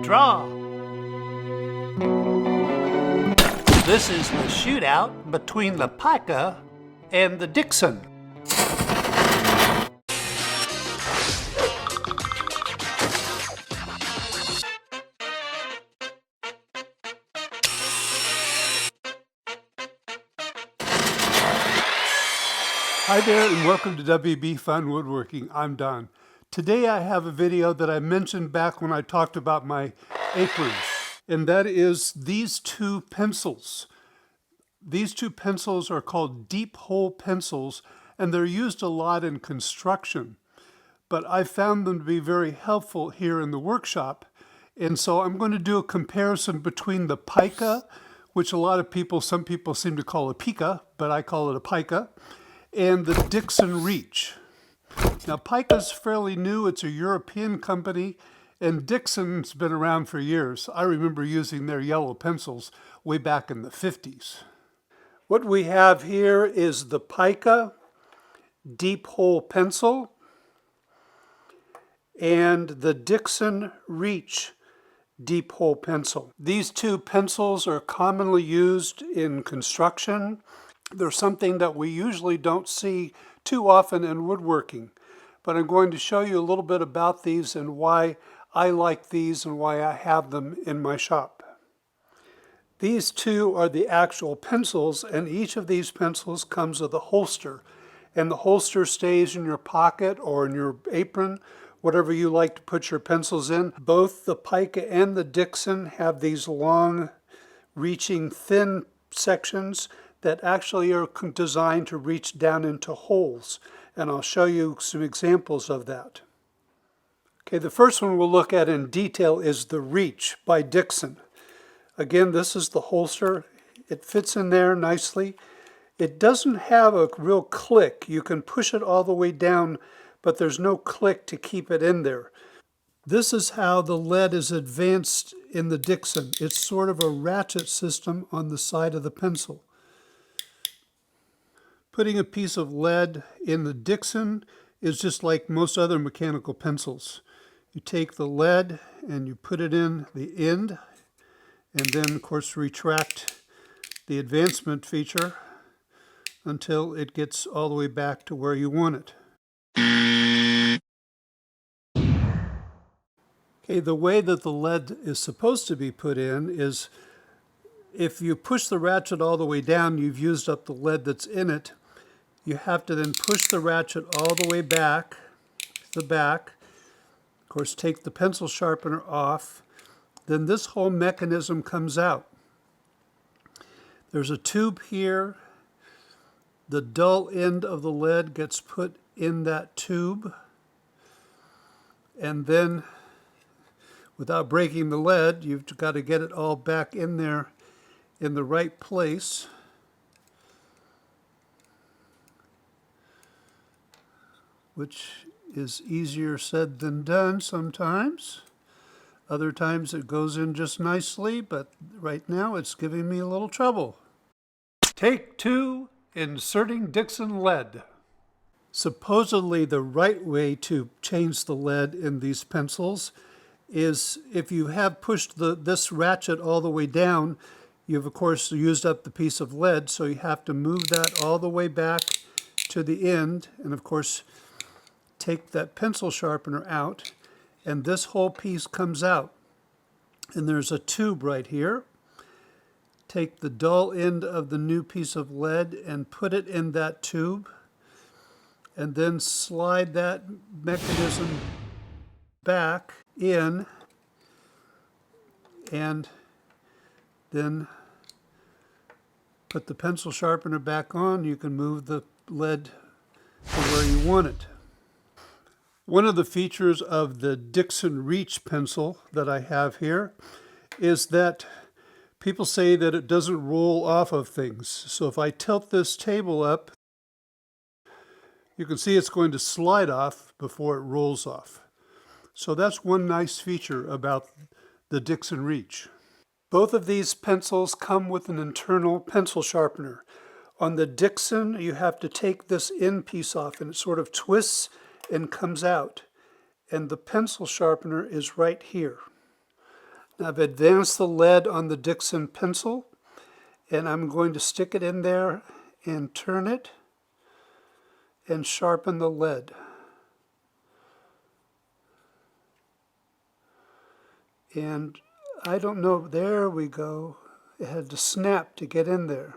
draw. This is the shootout between the Pica and the Dixon. Hi there and welcome to WB Fun Woodworking. I'm Don. Today I have a video that I mentioned back when I talked about my aprons, and that is these two pencils. These two pencils are called deep hole pencils, and they're used a lot in construction, but I found them to be very helpful here in the workshop. And so I'm going to do a comparison between the Pica, which some people seem to call a Pica, but I call it a Pica, and the Dixon Reach. Now, Pica's fairly new. It's a European company, and Dixon's been around for years. I remember using their yellow pencils way back in the 50s. What we have here is the Pica deep hole pencil and the Dixon Reach deep hole pencil. These two pencils are commonly used in construction. They're something that we usually don't see too often in woodworking, but I'm going to show you a little bit about these and why I like these and why I have them in my shop. These two are the actual pencils, and each of these pencils comes with a holster, and the holster stays in your pocket or in your apron, whatever you like to put your pencils in. Both the Pica and the Dixon have these long reaching thin sections that actually are designed to reach down into holes. And I'll show you some examples of that. Okay, the first one we'll look at in detail is the Reach by Dixon. Again, this is the holster. It fits in there nicely. It doesn't have a real click. You can push it all the way down, but there's no click to keep it in there. This is how the lead is advanced in the Dixon. It's sort of a ratchet system on the side of the pencil. Putting a piece of lead in the Dixon is just like most other mechanical pencils. You take the lead and you put it in the end, and then of course retract the advancement feature until it gets all the way back to where you want it. Okay, the way that the lead is supposed to be put in is if you push the ratchet all the way down, you've used up the lead that's in it. You have to then push the ratchet all the way back to the back. Of course, take the pencil sharpener off. Then this whole mechanism comes out. There's a tube here. The dull end of the lead gets put in that tube. And then, without breaking the lead, you've got to get it all back in there in the right place. Which is easier said than done sometimes. Other times it goes in just nicely, but right now it's giving me a little trouble. Take 2, inserting Dixon lead. Supposedly the right way to change the lead in these pencils is if you have pushed this ratchet all the way down, you've of course used up the piece of lead, so you have to move that all the way back to the end, and of course take that pencil sharpener out, and this whole piece comes out. And there's a tube right here. Take the dull end of the new piece of lead and put it in that tube, and then slide that mechanism back in, and then put the pencil sharpener back on. You can move the lead to where you want it. One of the features of the Dixon Reach pencil that I have here is that people say that it doesn't roll off of things. So if I tilt this table up, you can see it's going to slide off before it rolls off. So that's one nice feature about the Dixon Reach. Both of these pencils come with an internal pencil sharpener. On the Dixon, you have to take this end piece off, and it sort of twists and comes out. And the pencil sharpener is right here. Now I've advanced the lead on the Dixon pencil, and I'm going to stick it in there and turn it and sharpen the lead. And I don't know, there we go. It had to snap to get in there.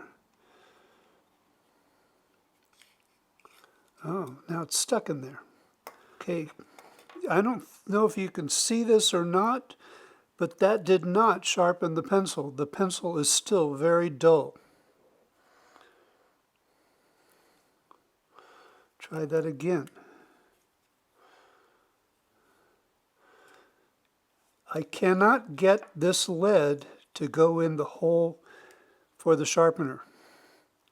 Oh, now it's stuck in there. Okay, I don't know if you can see this or not, but that did not sharpen the pencil. The pencil is still very dull. Try that again. I cannot get this lead to go in the hole for the sharpener.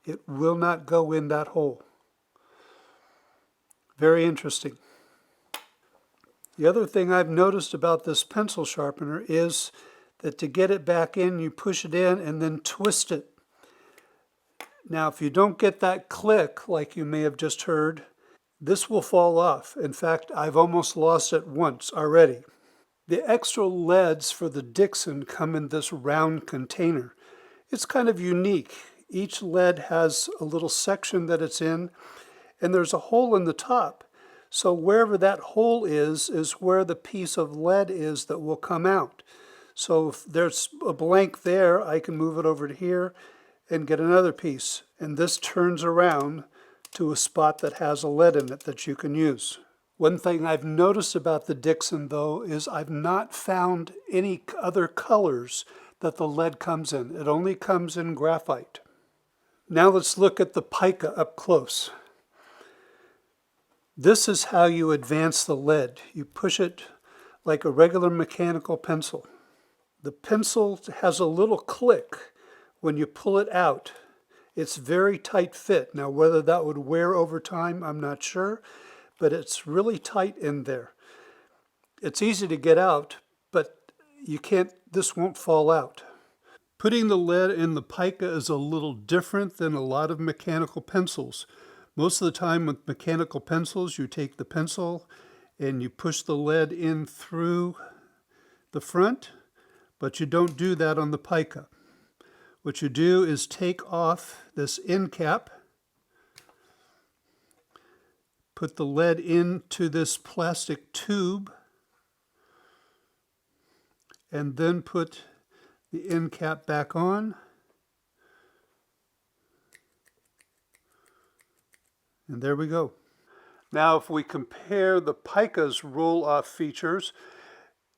It will not go in that hole. Very interesting. The other thing I've noticed about this pencil sharpener is that to get it back in, you push it in and then twist it. Now, if you don't get that click, like you may have just heard, this will fall off. In fact, I've almost lost it once already. The extra leads for the Dixon come in this round container. It's kind of unique. Each lead has a little section that it's in, and there's a hole in the top. So wherever that hole is where the piece of lead is that will come out. So if there's a blank there, I can move it over to here and get another piece. And this turns around to a spot that has a lead in it that you can use. One thing I've noticed about the Dixon, though, is I've not found any other colors that the lead comes in. It only comes in graphite. Now let's look at the pica up close. This is how you advance the lead. You push it like a regular mechanical pencil. The pencil has a little click when you pull it out. It's very tight fit. Now whether that would wear over time, I'm not sure, but it's really tight in there. It's easy to get out, but this won't fall out. Putting the lead in the pica is a little different than a lot of mechanical pencils. Most of the time with mechanical pencils, you take the pencil and you push the lead in through the front, but you don't do that on the pica. What you do is take off this end cap, put the lead into this plastic tube, and then put the end cap back on. And there we go. Now if we compare the pica's roll-off features,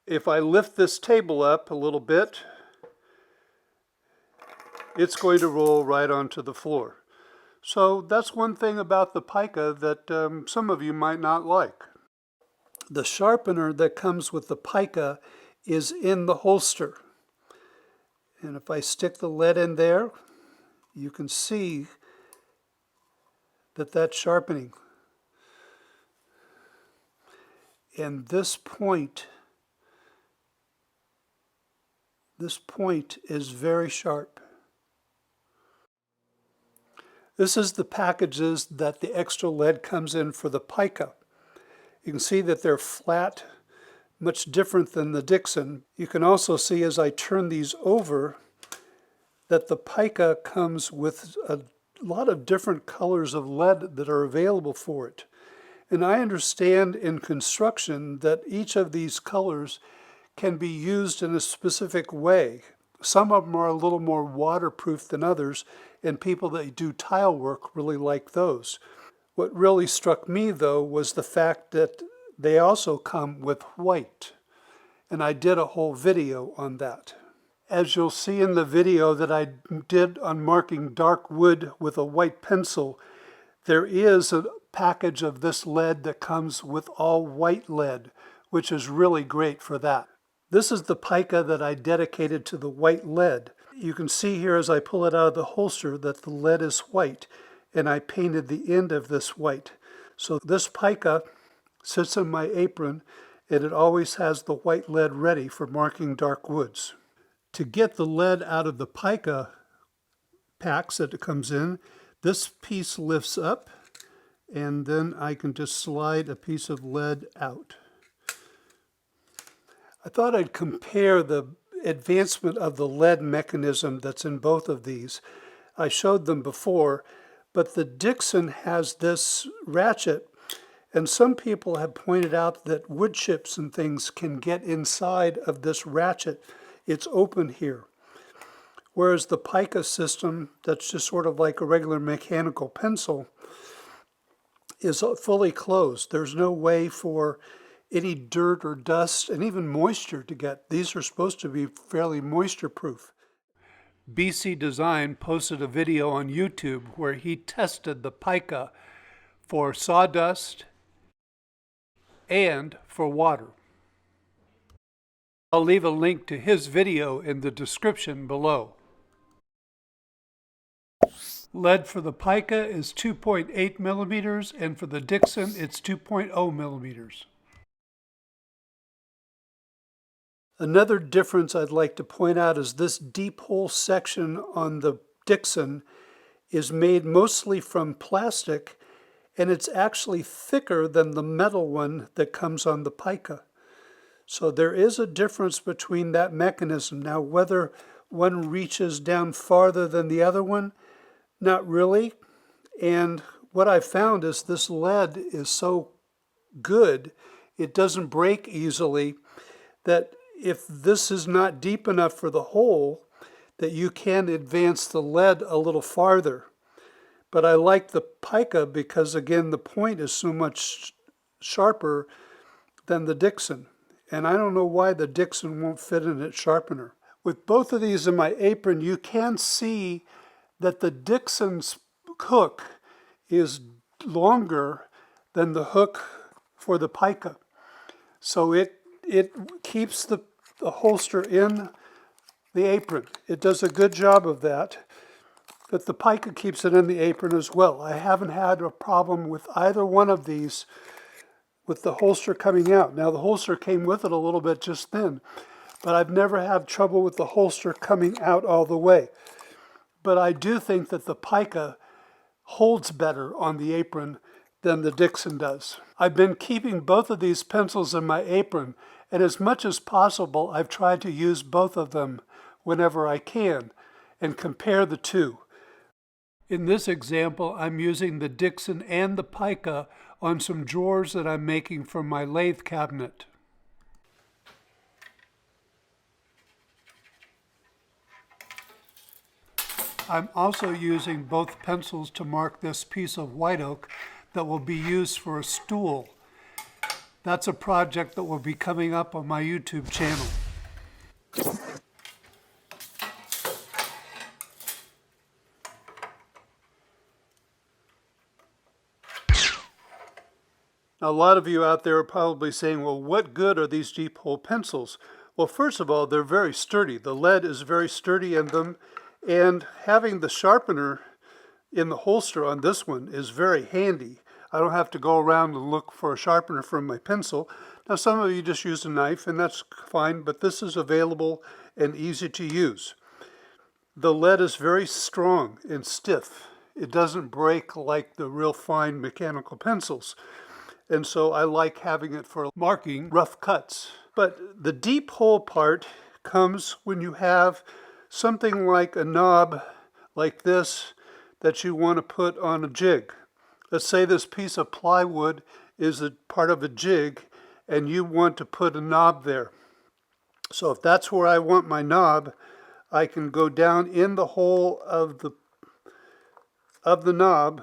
if I lift this table up a little bit, it's going to roll right onto the floor. So that's one thing about the pica that some of you might not like. The sharpener that comes with the pica is in the holster. And if I stick the lead in there, you can see that's sharpening. And this point is very sharp. This is the packages that the extra lead comes in for the pica. You can see that they're flat, much different than the Dixon. You can also see as I turn these over that the pica comes with a lot of different colors of lead that are available for it. And I understand in construction that each of these colors can be used in a specific way. Some of them are a little more waterproof than others, and people that do tile work really like those. What really struck me, though, was the fact that they also come with white. And I did a whole video on that. As you'll see in the video that I did on marking dark wood with a white pencil, there is a package of this lead that comes with all white lead, which is really great for that. This is the pica that I dedicated to the white lead. You can see here as I pull it out of the holster that the lead is white, and I painted the end of this white. So this pica sits in my apron, and it always has the white lead ready for marking dark woods. To get the lead out of the pica packs that it comes in, this piece lifts up, and then I can just slide a piece of lead out. I thought I'd compare the advancement of the lead mechanism that's in both of these. I showed them before, but the Dixon has this ratchet, and some people have pointed out that wood chips and things can get inside of this ratchet. It's open here. Whereas the Pica system, that's just sort of like a regular mechanical pencil, is fully closed. There's no way for any dirt or dust and even moisture to get. These are supposed to be fairly moisture proof. BC Design posted a video on YouTube where he tested the Pica for sawdust and for water. I'll leave a link to his video in the description below. Lead for the Pica is 2.8 millimeters, and for the Dixon it's 2.0 millimeters. Another difference I'd like to point out is this deep hole section on the Dixon is made mostly from plastic, and it's actually thicker than the metal one that comes on the Pica. So there is a difference between that mechanism. Now, whether one reaches down farther than the other one, not really. And what I found is this lead is so good, it doesn't break easily, that if this is not deep enough for the hole, that you can advance the lead a little farther. But I like the Pica because, again, the point is so much sharper than the Dixon. And I don't know why the Dixon won't fit in its sharpener. With both of these in my apron, you can see that the Dixon's hook is longer than the hook for the Pica. So it keeps the holster in the apron. It does a good job of that. But the Pica keeps it in the apron as well. I haven't had a problem with either one of these with the holster coming out. Now the holster came with it a little bit just then, but I've never had trouble with the holster coming out all the way. But I do think that the Pica holds better on the apron than the Dixon does. I've been keeping both of these pencils in my apron, and as much as possible I've tried to use both of them whenever I can and compare the two. In this example, I'm using the Dixon and the Pica on some drawers that I'm making for my lathe cabinet. I'm also using both pencils to mark this piece of white oak that will be used for a stool. That's a project that will be coming up on my YouTube channel. Now, a lot of you out there are probably saying, well, what good are these deep hole pencils? Well, first of all, they're very sturdy. The lead is very sturdy in them, and having the sharpener in the holster on this one is very handy. I don't have to go around and look for a sharpener for my pencil. Now, some of you just use a knife, and that's fine, but this is available and easy to use. The lead is very strong and stiff. It doesn't break like the real fine mechanical pencils. And so I like having it for marking rough cuts. But the deep hole part comes when you have something like a knob like this that you want to put on a jig. Let's say this piece of plywood is a part of a jig and you want to put a knob there. So if that's where I want my knob, I can go down in the hole of the knob,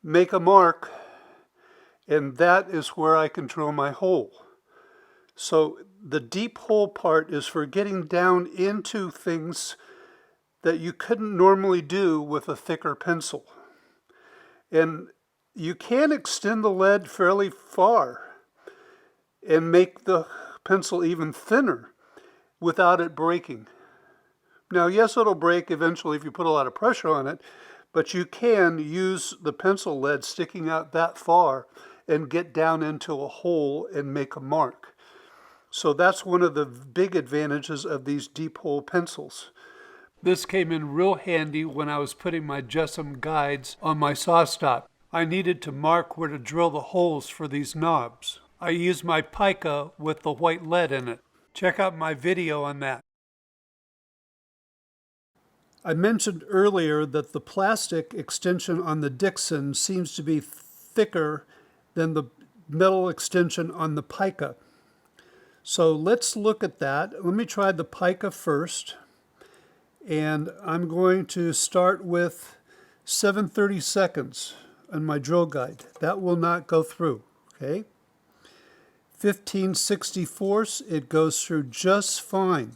make a mark, and that is where I can drill my hole. So the deep hole part is for getting down into things that you couldn't normally do with a thicker pencil. And you can extend the lead fairly far and make the pencil even thinner without it breaking. Now, yes, it'll break eventually if you put a lot of pressure on it, but you can use the pencil lead sticking out that far and get down into a hole and make a mark. So that's one of the big advantages of these deep hole pencils. This came in real handy when I was putting my Jessam guides on my saw stop. I needed to mark where to drill the holes for these knobs. I used my Pica with the white lead in it. Check out my video on that. I mentioned earlier that the plastic extension on the Dixon seems to be thicker than the metal extension on the Pica. So let's look at that. Let me try the Pica first. And I'm going to start with 7/32 on my drill guide. That will not go through, okay? 15/64, it goes through just fine.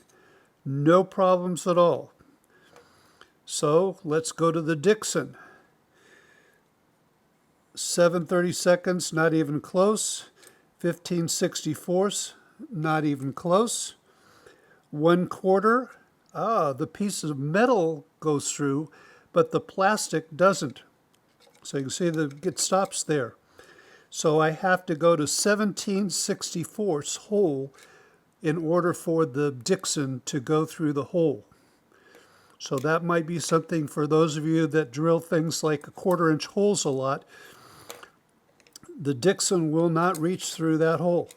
No problems at all. So let's go to the Dixon. 7/32, not even close. 15/64, not even close. 1/4, the piece of metal goes through, but the plastic doesn't. So you can see that it stops there. So I have to go to 17/64 hole in order for the Dixon to go through the hole. So that might be something for those of you that drill things like 1/4 inch holes a lot. The Dixon will not reach through that hole.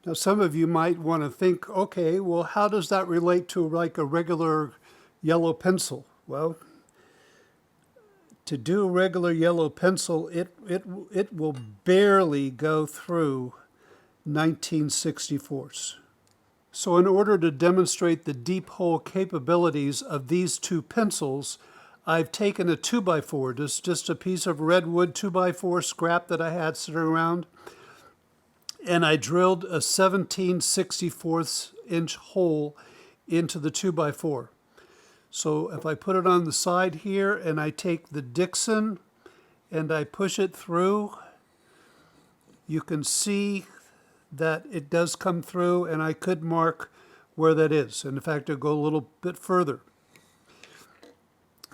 Now some of you might want to think, okay, well how does that relate to like a regular yellow pencil? Well, to do a regular yellow pencil, it will barely go through 19/64. So in order to demonstrate the deep hole capabilities of these two pencils, I've taken a 2x4, just a piece of redwood 2x4 scrap that I had sitting around, and I drilled a 17/64 inch hole into the 2x4. So if I put it on the side here and I take the Dixon and I push it through, you can see that it does come through, and I could mark where that is. And in fact, I'll go a little bit further.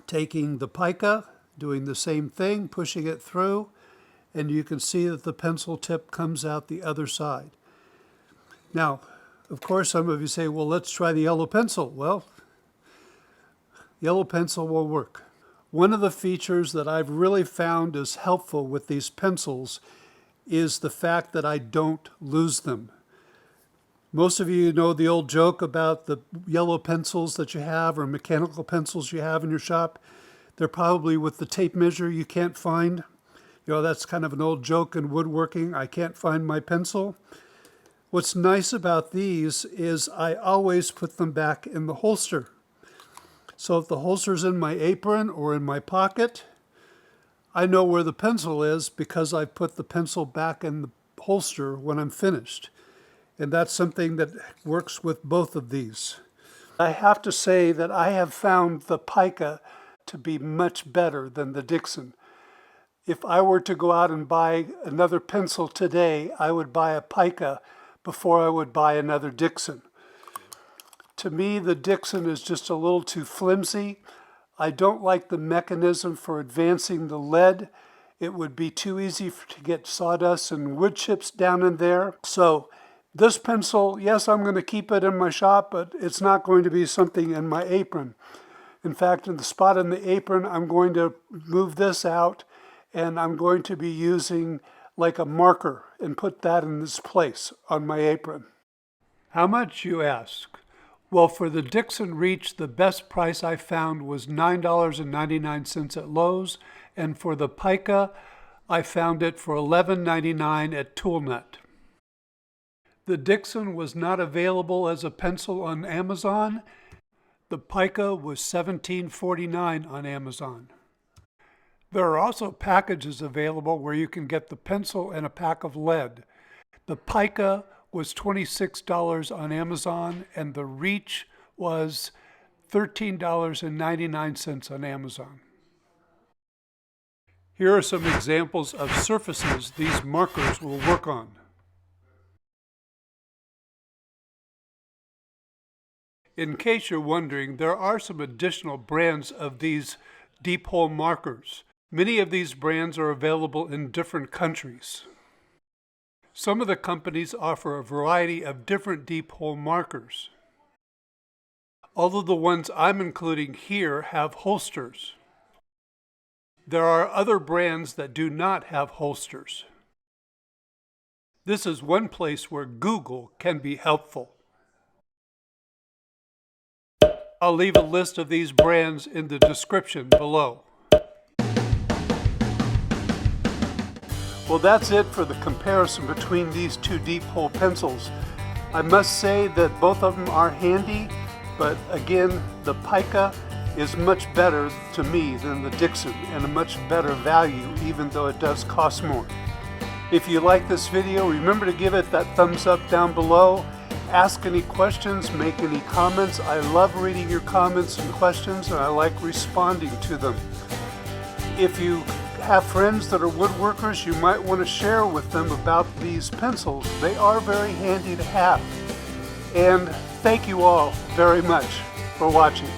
Taking the Pica, doing the same thing, pushing it through, and you can see that the pencil tip comes out the other side. Now, of course, some of you say, well, let's try the yellow pencil. Well, yellow pencil will work. One of the features that I've really found is helpful with these pencils is the fact that I don't lose them. Most of you know the old joke about the yellow pencils that you have or mechanical pencils you have in your shop. They're probably with the tape measure you can't find. You know, that's kind of an old joke in woodworking. I can't find my pencil. What's nice about these is I always put them back in the holster. So if the holster's in my apron or in my pocket, I know where the pencil is because I put the pencil back in the holster when I'm finished. And that's something that works with both of these. I have to say that I have found the Pica to be much better than the Dixon. If I were to go out and buy another pencil today, I would buy a Pica before I would buy another Dixon. To me, the Dixon is just a little too flimsy. I don't like the mechanism for advancing the lead. It would be too easy to get sawdust and wood chips down in there. So this pencil, yes, I'm going to keep it in my shop, but it's not going to be something in my apron. In fact, in the spot in the apron, I'm going to move this out, and I'm going to be using like a marker and put that in this place on my apron. How much, you ask? Well, for the Dixon Reach, the best price I found was $9.99 at Lowe's, and for the Pica, I found it for $11.99 at ToolNet. The Dixon was not available as a pencil on Amazon. The Pica was $17.49 on Amazon. There are also packages available where you can get the pencil and a pack of lead. The Pica was $26 on Amazon, and the Reach was $13.99 on Amazon. Here are some examples of surfaces these markers will work on. In case you're wondering, there are some additional brands of these deep hole markers. Many of these brands are available in different countries. Some of the companies offer a variety of different deep hole markers. Although the ones I'm including here have holsters. There are other brands that do not have holsters. This is one place where Google can be helpful. I'll leave a list of these brands in the description below. Well, that's it for the comparison between these two deep hole pencils. I must say that both of them are handy, but again, the Pica is much better to me than the Dixon and a much better value, even though it does cost more. If you like this video, remember to give it that thumbs up down below. Ask any questions, make any comments. I love reading your comments and questions, and I like responding to them. If you have friends that are woodworkers, you might want to share with them about these pencils. They are very handy to have. And thank you all very much for watching.